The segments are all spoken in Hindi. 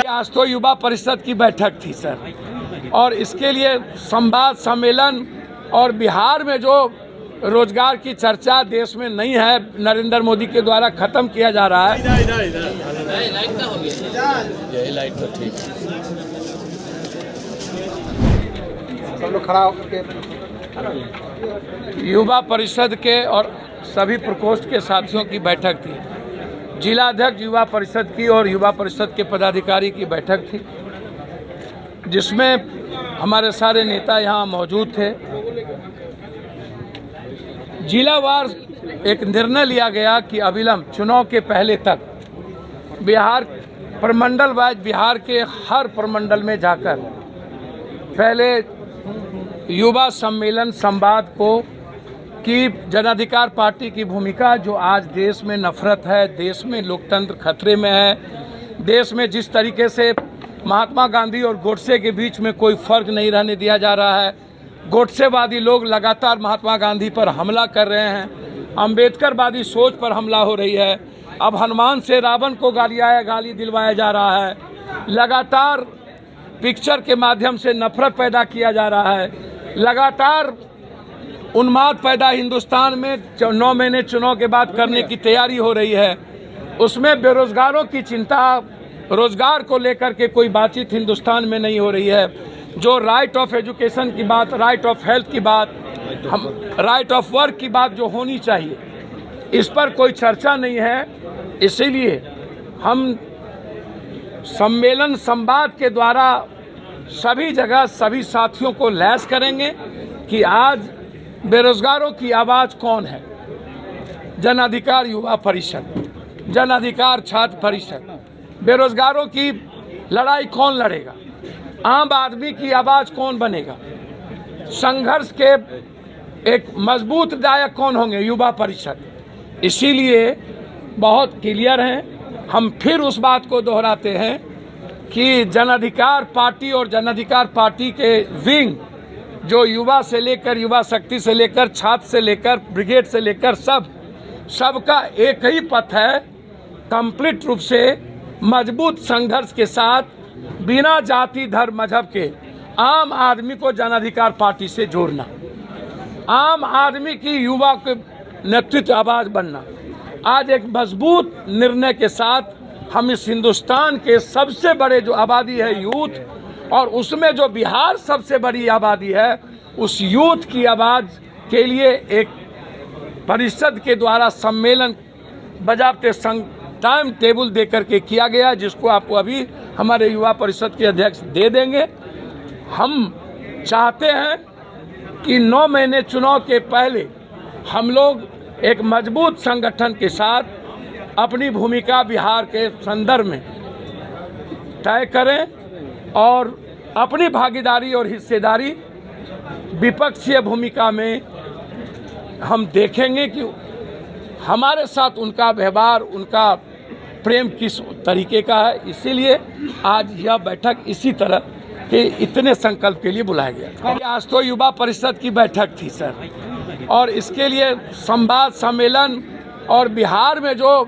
आज तो युवा परिषद की बैठक थी सर, और इसके लिए संवाद सम्मेलन और बिहार में जो रोजगार की चर्चा देश में नहीं है, नरेंद्र मोदी के द्वारा खत्म किया जा रहा है। लाइट तो ठीक है, सब लोग खड़ा होकर युवा परिषद के और सभी प्रकोष्ठ के साथियों की बैठक थी। जिला अध्यक्ष युवा परिषद की और युवा परिषद के पदाधिकारी की बैठक थी, जिसमें हमारे सारे नेता यहाँ मौजूद थे। जिलावार एक निर्णय लिया गया कि अविलंब चुनाव के पहले तक बिहार प्रमंडल वाइज बिहार के हर प्रमंडल में जाकर पहले युवा सम्मेलन संवाद को कि जनाधिकार पार्टी की भूमिका, जो आज देश में नफरत है, देश में लोकतंत्र खतरे में है, देश में जिस तरीके से महात्मा गांधी और गोडसे के बीच में कोई फर्क नहीं रहने दिया जा रहा है, गोडसेवादी लोग लगातार महात्मा गांधी पर हमला कर रहे हैं, अम्बेडकरवादी सोच पर हमला हो रही है, अब हनुमान से रावण को गाली दिलवाया जा रहा है, लगातार पिक्चर के माध्यम से नफरत पैदा किया जा रहा है, लगातार उन्माद पैदा हिंदुस्तान में 9 महीने चुनाव के बाद करने की तैयारी हो रही है। उसमें बेरोजगारों की चिंता, रोजगार को लेकर के कोई बातचीत हिंदुस्तान में नहीं हो रही है। जो राइट ऑफ एजुकेशन की बात, राइट ऑफ हेल्थ की बात, हम राइट ऑफ वर्क की बात जो होनी चाहिए, इस पर कोई चर्चा नहीं है। इसीलिए हम सम्मेलन संवाद के द्वारा सभी जगह सभी साथियों को लैस करेंगे कि आज बेरोजगारों की आवाज़ कौन है। जन अधिकार युवा परिषद, जन अधिकार छात्र परिषद, बेरोजगारों की लड़ाई कौन लड़ेगा, आम आदमी की आवाज़ कौन बनेगा, संघर्ष के एक मजबूत दायक कौन होंगे, युवा परिषद। इसीलिए बहुत क्लियर हैं, हम फिर उस बात को दोहराते हैं कि जन अधिकार पार्टी और जन अधिकार पार्टी के विंग, जो युवा से लेकर युवा शक्ति से लेकर छात्र से लेकर ब्रिगेड से लेकर सबका एक ही पथ है, कंप्लीट रूप से मजबूत संघर्ष के साथ बिना जाति धर्म मजहब के आम आदमी को जन अधिकार पार्टी से जोड़ना, आम आदमी की युवा के नेतृत्व आवाज़ बनना। आज एक मजबूत निर्णय के साथ हम इस हिंदुस्तान के सबसे बड़े जो आबादी है यूथ, और उसमें जो बिहार सबसे बड़ी आबादी है, उस यूथ की आवाज़ के लिए एक परिषद के द्वारा सम्मेलन बजाबते टाइम टेबल दे करके किया गया, जिसको आपको अभी हमारे युवा परिषद के अध्यक्ष दे देंगे। हम चाहते हैं कि 9 महीने चुनाव के पहले हम लोग एक मजबूत संगठन के साथ अपनी भूमिका बिहार के संदर्भ में तय करें और अपनी भागीदारी और हिस्सेदारी विपक्षीय भूमिका में हम देखेंगे कि हमारे साथ उनका व्यवहार, उनका प्रेम किस तरीके का है। इसीलिए आज यह बैठक इसी तरह के इतने संकल्प के लिए बुलाया गया। आज तो युवा परिषद की बैठक थी सर, और इसके लिए संवाद सम्मेलन और बिहार में जो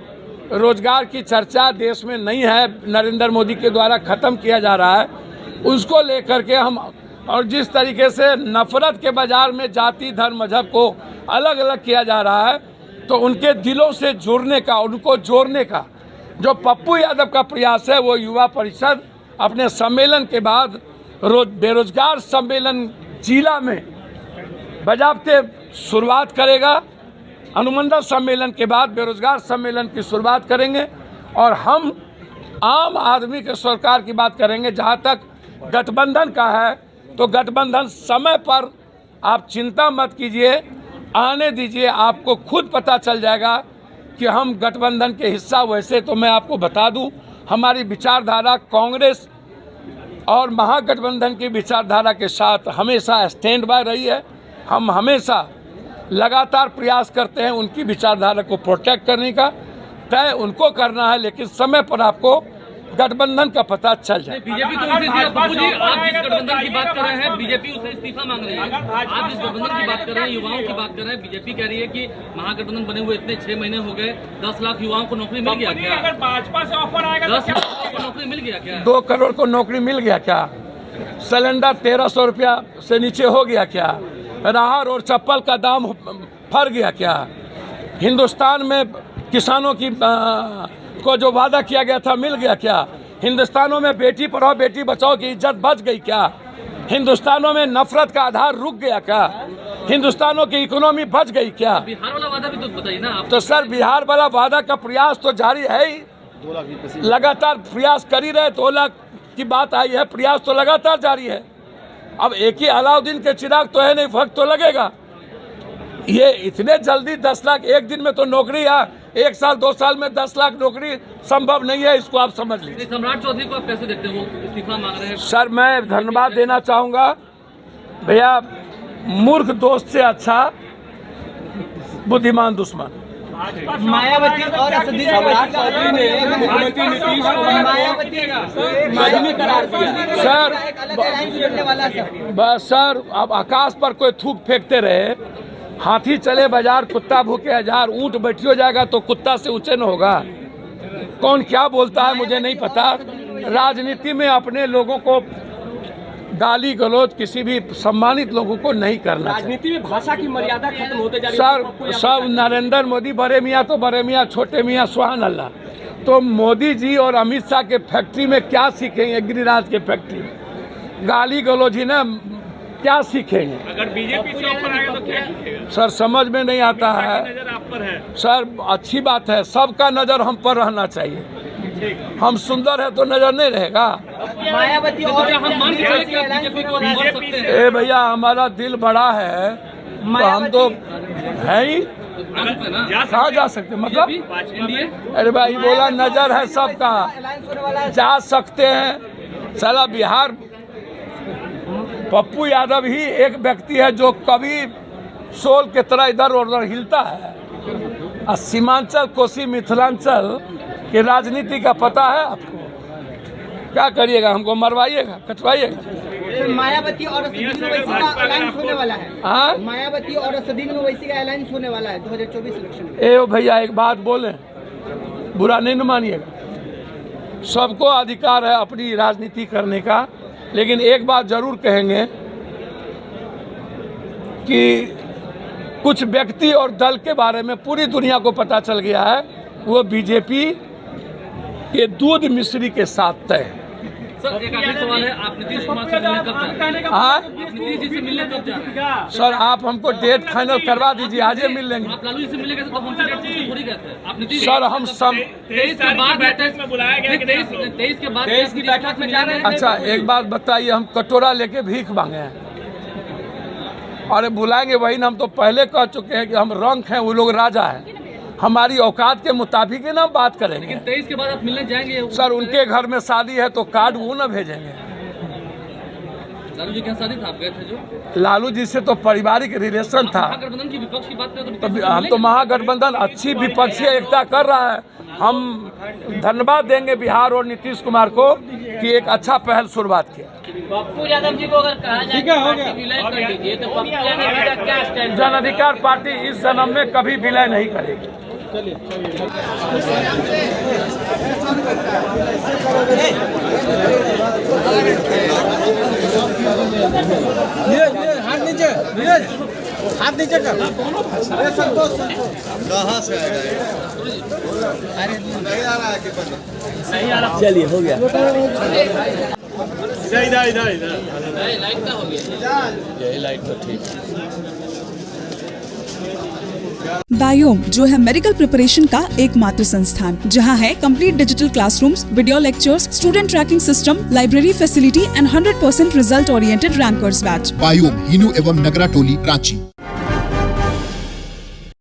रोजगार की चर्चा देश में नहीं है, नरेंद्र मोदी के द्वारा खत्म किया जा रहा है, उसको लेकर के हम, और जिस तरीके से नफरत के बाजार में जाति धर्म मजहब को अलग अलग किया जा रहा है, तो उनके दिलों से जुड़ने का, उनको जोड़ने का जो पप्पू यादव का प्रयास है, वो युवा परिषद अपने सम्मेलन के बाद बेरोजगार सम्मेलन जिला में बजाबते शुरुआत करेगा। अनुमंडल सम्मेलन के बाद बेरोजगार सम्मेलन की शुरुआत करेंगे, और हम आम आदमी के सरकार की बात करेंगे। जहाँ तक गठबंधन का है, तो गठबंधन समय पर आप चिंता मत कीजिए, आने दीजिए, आपको खुद पता चल जाएगा कि हम गठबंधन के हिस्सा। वैसे तो मैं आपको बता दूं, हमारी विचारधारा कांग्रेस और महागठबंधन की विचारधारा के साथ हमेशा स्टैंड बाय रही है। हम हमेशा लगातार प्रयास करते हैं उनकी विचारधारा को प्रोटेक्ट करने का। तय उनको करना है, लेकिन समय पर आपको गठबंधन का पता चल जाए। बीजेपी तो पप्पू जी, आप जिस गठबंधन की बात कर रहे हैं, बीजेपी उससे इस्तीफा मांग रही है। आप जिस गठबंधन की बात कर रहे हैं, युवाओं की बात कर रहे हैं, बीजेपी कह रही है कि महागठबंधन बने हुए इतने 6 महीने हो गए, 10 लाख युवाओं को नौकरी मिल गया क्या? अगर भाजपा से ऑफर आएगा 10 लाख को नौकरी मिल गया क्या? 2 करोड़ को नौकरी मिल गया क्या? सिलेंडर 1300 रुपया से नीचे हो गया क्या? राहर और चप्पल का दाम फर गया क्या? हिंदुस्तान में किसानों की को जो वादा किया गया था मिल गया क्या? हिंदुस्तानों में बेटी पढ़ाओ बेटी बचाओ की इज्जत बच गई क्या? हिंदुस्तानों में नफरत का आधार रुक गया क्या? हिंदुस्तानों की इकोनॉमी बच गई क्या? बिहार वाला वादा भी तो बताइए ना आप। तो सर बिहार वाला वादा का प्रयास तो जारी है ही, लगातार प्रयास कर ही रहे। 2 लाख की बात आई है, प्रयास तो लगातार जारी है। अब एक ही अलाउद्दीन के चिराग तो है नहीं, वक्त तो लगेगा। ये इतने जल्दी 10 लाख एक दिन में तो नौकरी है, 1 साल 2 साल में 10 लाख नौकरी संभव नहीं है, इसको आप समझ लीजिए। सम्राट चौधरी को आप कैसे देखते हैं, वो इस्तीफा मांग रहे हैं? सर मैं धन्यवाद देना चाहूँगा भैया, मूर्ख दोस्त से अच्छा बुद्धिमान दुश्मन। मायावती और असदुद्दीन ओवैसी ने मुख्यमंत्री नीतीश कुमार माध्यमिक करार दिया। सर एक अलग अलायंस बनने वाला है। बस सर, अब आकाश पर कोई थूक फेंकते रहे, हाथी चले बाजार कुत्ता भूखे हजार, ऊंट बैठियो जाएगा तो कुत्ता से ऊंचे न होगा। कौन क्या बोलता है मुझे नहीं पता। राजनीति में अपने लोगों को गाली गलौज किसी भी सम्मानित लोगों को नहीं करना चाहिए। राजनीति में भाषा की मर्यादा खत्म होते जा रही सर सब नरेंद्र मोदी बड़े मियाँ तो बड़े मियाँ, छोटे मियाँ सुभान अल्लाह। तो मोदी जी और अमित शाह के फैक्ट्री में क्या सीखेंगे? गिरिराज के फैक्ट्री में गाली गलौज ही ना, क्या सीखेंगे? अगर बीजेपी से ऑफर आएगा तो क्या सीखेगा? सर समझ में नहीं आता है। नजर आप पर है सर अच्छी बात है, सबका नज़र हम पर रहना चाहिए। हम सुंदर है तो नज़र नहीं रहेगा। मायावती और हम मान के चले कि बीजेपी को मार सकते हैं? ए भैया हमारा दिल बड़ा है तो हम तो है ही, कहाँ जा सकते मतलब? एनडीए अरे भाई बोला नज़र है सबका, अलायंस होने वाला है। जा सकते हैं। साला बिहार पप्पू यादव ही एक व्यक्ति है जो कभी सोल के तरह इधर उधर हिलता है। और सीमांचल कोसी मिथिलांचल की राजनीति का पता है आपको? क्या करिएगा? हमको मरवाइएगा, कटवाइएगा। मायावती और असदुद्दीन ओवैसी का अलायंस होने वाला है। हाँ मायावती और असदुद्दीन ओवैसी का अलायंस होने वाला है 2024 इलेक्शन में। ए भैया एक बात बोले, बुरा नहीं न मानिएगा। सबको अधिकार है अपनी राजनीति करने का, लेकिन एक बात जरूर कहेंगे कि कुछ व्यक्ति और दल के बारे में पूरी दुनिया को पता चल गया है, वो बीजेपी के दूध मिश्री के साथ तय। सर एक आखिरी सवाल है, आप नीतीश कुमार से मिलने कब जा रहे हैं? हाँ आप नीतीश जी से मिलने कब जा रहे हैं? सर आप हमको डेट फाइनल करवा दीजिए, आज ही मिल लेंगे। आप लालू जी से मिलेंगे तो हमसे डेट थोड़ी कहते हैं। आप नीतीश सर हम सम 23 के बाद बैठक में बुलाया गया कि 23 के बाद 23 की बैठक में जा रहे हैं। अच्छा एक बात बताइए, हम कटोरा लेके भीख मांगे हैं? अरे बुलाएंगे वही ना, हम तो पहले कह चुके हैं कि हम रंक हैं, वो लोग राजा हैं। हमारी औकात के मुताबिक ही ना बात करेंगे। लेकिन 23 के बाद आप मिलने जाएंगे? सर उनके घर में शादी है तो कार्ड वो ना भेजेंगे। लालू जी के यहाँ शादी था, आप गए थे जो? लालू जी से तो पारिवारिक रिलेशन था। महागठबंधन की विपक्ष की बात करें तो तो हम तो महागठबंधन अच्छी विपक्षीय एकता कर रहा है। हम धन्यवाद देंगे बिहार और नीतीश कुमार को कि एक अच्छा पहल शुरुआत किया। पप्पू यादव जी को अगर कहा जाए कि पार्टी विलय कर दीजिए तो पप्पू यादव जी का क्या स्टैंड? जन अधिकार पार्टी इस जन्म में कभी विलय नहीं करेगी। हाथ नीचे, हाथ नीचे कर। कहाँ से आएगा? अरे नहीं आ रहा है कि सही आ रहा। चलिए हो गया। इधर लाइट का हो गया, यही लाइट तो ठीक। बायोम जो है मेडिकल प्रिपरेशन का एकमात्र संस्थान, जहां है complete digital classrooms, video lectures, student tracking system, library facility and 100% result oriented rankers batch. Biome, Hinoo एवं नगरा टोली, रांची।